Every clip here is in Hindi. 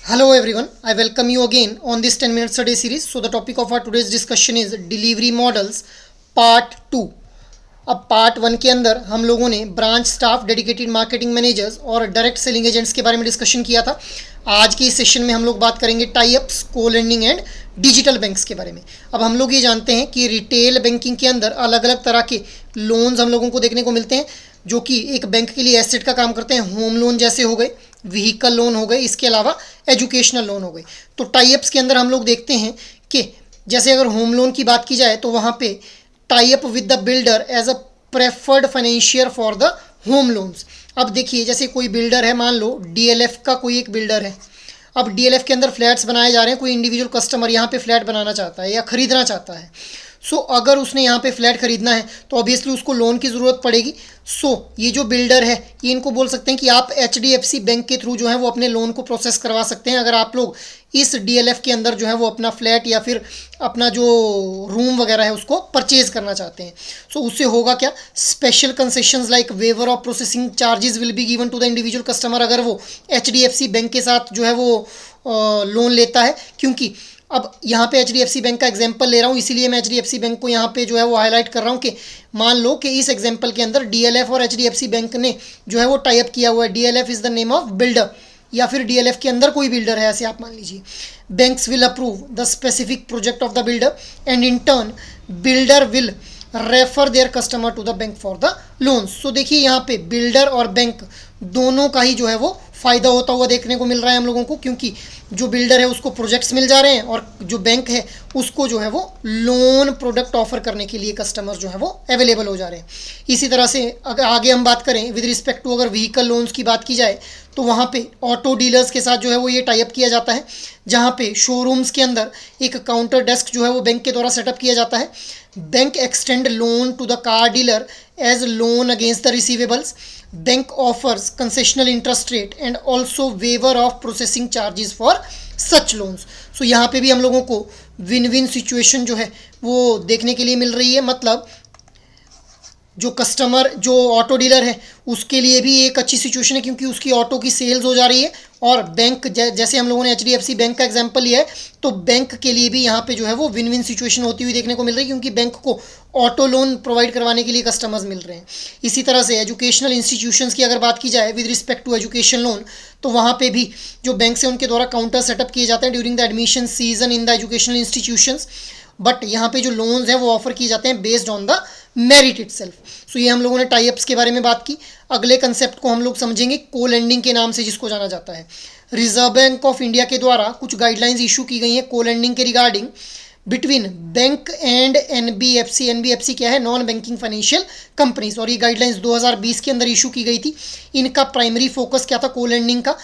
Hello everyone, I welcome you again on this 10 minutes a day series. So the topic of our today's discussion is delivery models part 2. अब पार्ट 1 के अंदर हम लोगों ने branch staff, dedicated marketing managers और डायरेक्ट सेलिंग एजेंट्स के बारे में डिस्कशन किया था। आज के इस सेशन में हम लोग बात करेंगे टाई अप्स, को लेंडिंग एंड डिजिटल बैंक्स के बारे में। अब हम लोग ये जानते हैं कि रिटेल बैंकिंग के अंदर अलग अलग तरह के लोन्स हम लोगों को देखने को मिलते हैं जो कि एक बैंक के लिए एसेट का काम करते हैं। होम लोन जैसे हो गए, व्हीकल लोन हो गए, इसके अलावा एजुकेशनल लोन हो गए। तो टाई अप्स के अंदर हम लोग देखते हैं कि जैसे अगर होम लोन की बात की जाए तो वहाँ पे tie up with the builder as a preferred financier for the home loans. अब देखिए जैसे कोई बिल्डर है, मान लो डीएलएफ का कोई एक बिल्डर है। अब डीएलएफ के अंदर फ्लैट्स बनाए जा रहे हैं, कोई इंडिविजुअल कस्टमर यहाँ पे फ्लैट बनाना चाहता है या ख़रीदना चाहता है। सो अगर उसने यहाँ पे फ्लैट ख़रीदना है तो ऑब्वियसली उसको लोन की ज़रूरत पड़ेगी। सो ये जो बिल्डर है ये इनको बोल सकते हैं कि आप एचडीएफसी बैंक के थ्रू जो है वो अपने लोन को प्रोसेस करवा सकते हैं। अगर आप लोग इस डीएलएफ के अंदर जो है वो अपना फ्लैट या फिर अपना जो रूम वगैरह है उसको परचेज करना चाहते हैं। सो उससे होगा क्या, special concessions like waiver of processing charges will be given to the individual customer अगर वो एचडीएफसी बैंक के साथ जो है वो लोन लेता है। क्योंकि अब यहाँ पे एचडीएफसी बैंक का एग्जांपल ले रहा हूँ, इसीलिए मैं एचडीएफसी बैंक को यहाँ पे जो है वो हाईलाइट कर रहा हूँ कि मान लो कि इस एग्जांपल के अंदर डीएलएफ और एचडीएफसी बैंक ने जो है वो टाई अप किया हुआ है। DLF is the name of builder या फिर डीएलएफ के अंदर कोई बिल्डर है ऐसे आप मान लीजिए। Banks will approve the specific project of the builder and in turn builder will refer their customer to the bank for the loan. So देखिए यहाँ पे बिल्डर और बैंक दोनों का ही जो है वो फ़ायदा होता हुआ देखने को मिल रहा है हम लोगों को, क्योंकि जो बिल्डर है उसको प्रोजेक्ट्स मिल जा रहे हैं और जो बैंक है उसको जो है वो लोन प्रोडक्ट ऑफर करने के लिए कस्टमर जो है वो अवेलेबल हो जा रहे हैं। इसी तरह से अगर आगे हम बात करें विद रिस्पेक्ट टू अगर व्हीकल लोन्स की बात की जाए तो वहाँ पे ऑटो डीलर्स के साथ जो है वो ये टाई अप किया जाता है, जहाँ पे शोरूम्स के अंदर एक काउंटर डेस्क जो है वो बैंक के द्वारा सेटअप किया जाता है। Bank extend loan to the car dealer as loan against the receivables. Bank offers concessional interest rate and also waiver of processing charges for such loans. So यहाँ पे भी हम लोगों को विन विन सिचुएशन जो है वो देखने के लिए मिल रही है। मतलब जो कस्टमर, जो ऑटो डीलर है उसके लिए भी एक अच्छी सिचुएशन है क्योंकि उसकी ऑटो की सेल्स हो जा रही है, और बैंक जैसे हम लोगों ने एचडीएफसी बैंक का एग्जांपल लिया है तो बैंक के लिए भी यहाँ पे जो है वो विन विन सिचुएशन होती हुई देखने को मिल रही है क्योंकि बैंक को ऑटो लोन प्रोवाइड करवाने के लिए कस्टमर्स मिल रहे हैं। इसी तरह से एजुकेशनल इंस्टीट्यूशंस की अगर बात की जाए with respect to education loan तो वहाँ पे भी जो बैंक से उनके द्वारा काउंटर सेटअप किए जाते हैं during the admission season in the educational institutions. But यहाँ पे जो लोन्स हैं वो ऑफर किए जाते हैं based on the merit itself. So ये हम लोगों ने टाई अप्स के बारे में बात की। अगले कंसेप्ट को हम लोग समझेंगे को लेंडिंग के नाम से जिसको जाना जाता है। रिजर्व बैंक ऑफ इंडिया के द्वारा कुछ गाइडलाइंस इशू की गई हैं को लेंडिंग के regarding between bank and NBFC. NBFC क्या है, नॉन बैंकिंग फाइनेंशियल कंपनीज, और ये गाइडलाइंस 2020 के अंदर इशू की गई थी। इनका प्राइमरी फोकस क्या था को लेंडिंग का,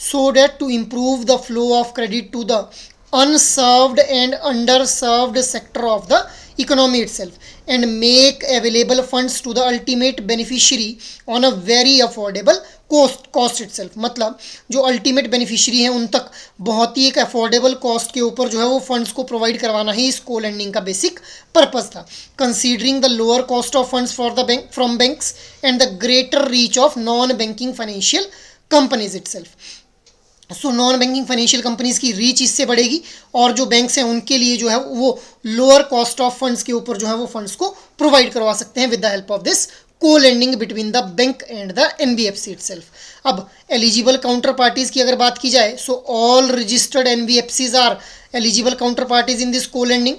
so that to improve the flow of credit to the unserved and underserved sector of the economy itself and make available funds to the ultimate beneficiary on a very affordable cost itself। मतलब जो अल्टीमेट बेनिफिशियरी हैं उन तक बहुत ही एक अफोर्डेबल कॉस्ट के ऊपर जो है वो फंड्स को प्रोवाइड करवाना ही इस को लेंडिंग का बेसिक पर्पस था। Considering the lower cost of funds for the bank from banks and the greater reach of non banking financial companies itself. So non banking financial companies की रीच इससे बढ़ेगी और जो बैंक्स हैं उनके लिए जो है वो लोअर कॉस्ट ऑफ फंड्स के ऊपर जो है वो फंड्स को प्रोवाइड करवा सकते हैं with the help of this co lending between the bank and the NBFC itself. अब एलिजिबल काउंटर पार्टीज की अगर बात की जाए so all registered NBFCs are eligible counter parties in this co lending.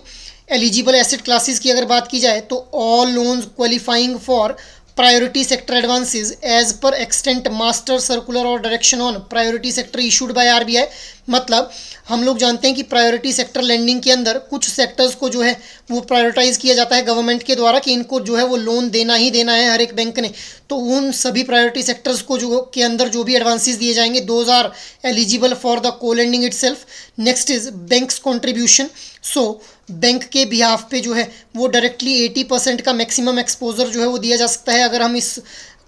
Eligible asset classes की अगर बात की जाए तो all loans qualifying for priority sector advances as per extant master circular और direction on priority sector issued by RBI. मतलब हम लोग जानते हैं कि प्रायोरिटी सेक्टर लेंडिंग के अंदर कुछ सेक्टर्स को जो है वो प्रायोरिटाइज किया जाता है गवर्नमेंट के द्वारा कि इनको जो है वो लोन देना ही देना है हर एक बैंक ने। तो उन सभी प्रायोरिटी सेक्टर्स को जो के अंदर जो भी एडवांसेस दिए जाएंगे those are eligible for the co lending itself. Next is banks contribution. So bank के बिहाफ पे जो है वो डायरेक्टली 80% का मैक्सिमम एक्सपोजर जो है वो दिया जा सकता है अगर हम इस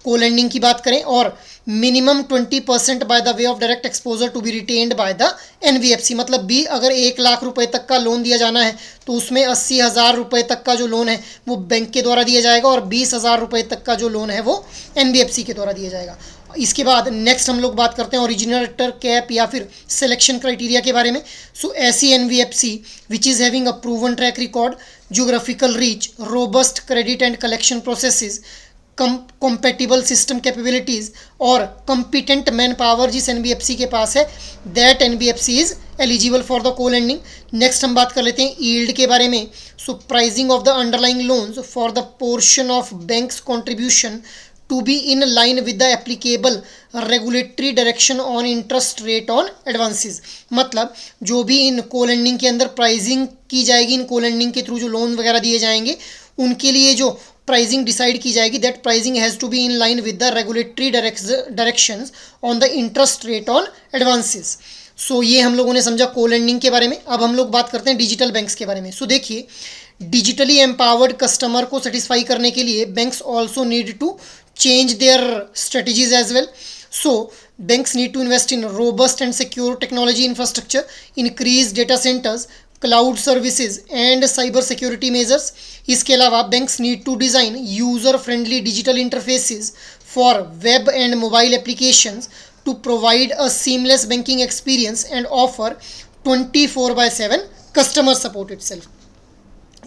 को लेंडिंग की बात करें, और minimum 20% by the way of direct exposure to be retained by the NBFC. मतलब भी अगर 1 लाख रुपए तक का लोन दिया जाना है तो उसमें 80,000 रुपये तक का जो लोन है वो बैंक के द्वारा दिया जाएगा और 20,000 रुपये तक का जो लोन है वो एनबीएफसी के द्वारा दिया जाएगा। इसके बाद नेक्स्ट हम लोग बात करते हैं ओरिजिनेटर कैप या फिर सिलेक्शन क्राइटेरिया के बारे में. सो ऐसी NBFC which is having a proven track record, geographical reach, robust credit and collection processes, compatible system capabilities और competent मैन पावर जिस एनबीएफसी के पास है, that NBFC is eligible for the co lending. Next हम बात कर लेते हैं यील्ड के बारे में. So pricing of the underlying loans for the portion of banks contribution to be in line with the applicable regulatory direction on interest rate on advances. मतलब जो भी इन को लेंडिंग के अंदर प्राइसिंग की जाएगी, इन को लेंडिंग के थ्रू जो लोन वगैरह दिए जाएंगे उनके लिए जो प्राइसिंग डिसाइड की जाएगी, that pricing has to be in line with the regulatory directions on the interest rate on advances. So ये हम लोगों ने समझा को लेंडिंग के बारे में. अब हम लोग बात करते हैं डिजिटल बैंक्स के बारे में. सो देखिए, डिजिटली एम्पावर्ड कस्टमर को सेटिस्फाई करने के लिए banks also need to change their strategies as well. So banks need to invest in robust and secure technology infrastructure, increase data centers, cloud services and cyber security measures. इसके अलावा banks need to design user friendly digital interfaces for web and mobile applications to provide a seamless banking experience and offer 24/7 customer support itself.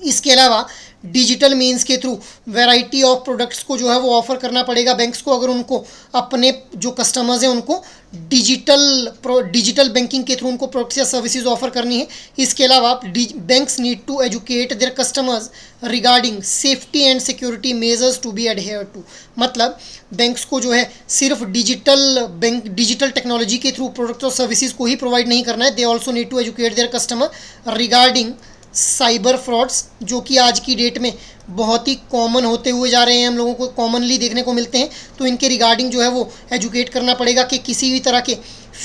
इसके अलावा डिजिटल मीन्स के थ्रू वैरायटी ऑफ प्रोडक्ट्स को जो है वो ऑफर करना पड़ेगा बैंक्स को, अगर उनको अपने जो कस्टमर्स हैं उनको डिजिटल बैंकिंग के थ्रू उनको प्रोडक्ट्स या सर्विसेज ऑफर करनी है. इसके अलावा banks need to educate their customers regarding safety and security measures to be adhere to. मतलब बैंक्स को जो है सिर्फ डिजिटल टेक्नोलॉजी के थ्रू प्रोडक्ट्स और सर्विसेज को ही प्रोवाइड नहीं करना है, they also need to educate their customer regarding cyber frauds, जो कि आज की डेट में बहुत ही कॉमन होते हुए जा रहे हैं, हम लोगों को कॉमनली देखने को मिलते हैं. तो इनके रिगार्डिंग जो है वो एजुकेट करना पड़ेगा कि किसी भी तरह के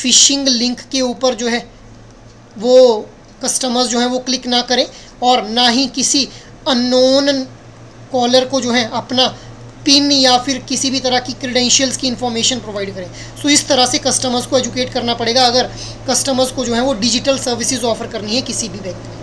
फिशिंग लिंक के ऊपर जो है वो कस्टमर्स जो हैं वो क्लिक ना करें और ना ही किसी अननोन कॉलर को जो है अपना पिन या फिर किसी भी तरह की क्रेडेंशियल्स की इन्फॉर्मेशन प्रोवाइड करें. सो इस तरह से कस्टमर्स को एजुकेट करना पड़ेगा अगर कस्टमर्स को जो है वो डिजिटल सर्विसेज ऑफर करनी है किसी भी बैंक में.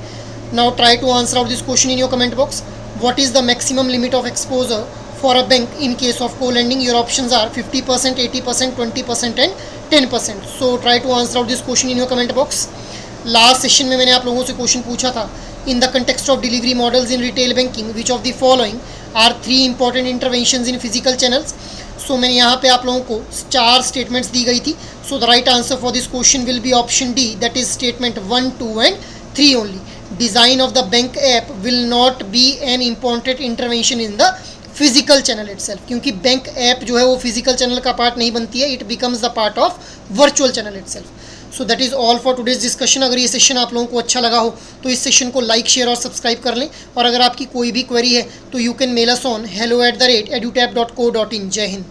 Now try to answer out this question in your comment box. What is the maximum limit of exposure for a bank in case of co-lending? Your options are 50%, 80%, 20% and 10%. So try to answer out this question in your comment box. Last session में मैंने आप लोगों से क्वेश्चन पूछा था, in the context of delivery models in retail banking, which of the following are 3 important interventions in physical channels? So मैंने यहाँ पे आप लोगों को 4 स्टेटमेंट्स दी गई थी. So the right answer for this question will be option D, that is statement 1, 2 and 3 only. Design of the bank app will not be an important intervention in the physical channel itself. क्योंकि बैंक ऐप जो है वो फिजिकल चैनल का पार्ट नहीं बनती है, it becomes the part of virtual channel itself. So that is all for today's discussion. अगर ये सेशन आप लोगों को अच्छा लगा हो तो इस सेशन को लाइक, शेयर और सब्सक्राइब कर लें. और अगर आपकी कोई भी क्वेरी है तो you can mail us on hello@edutap.co.in. जय हिंद.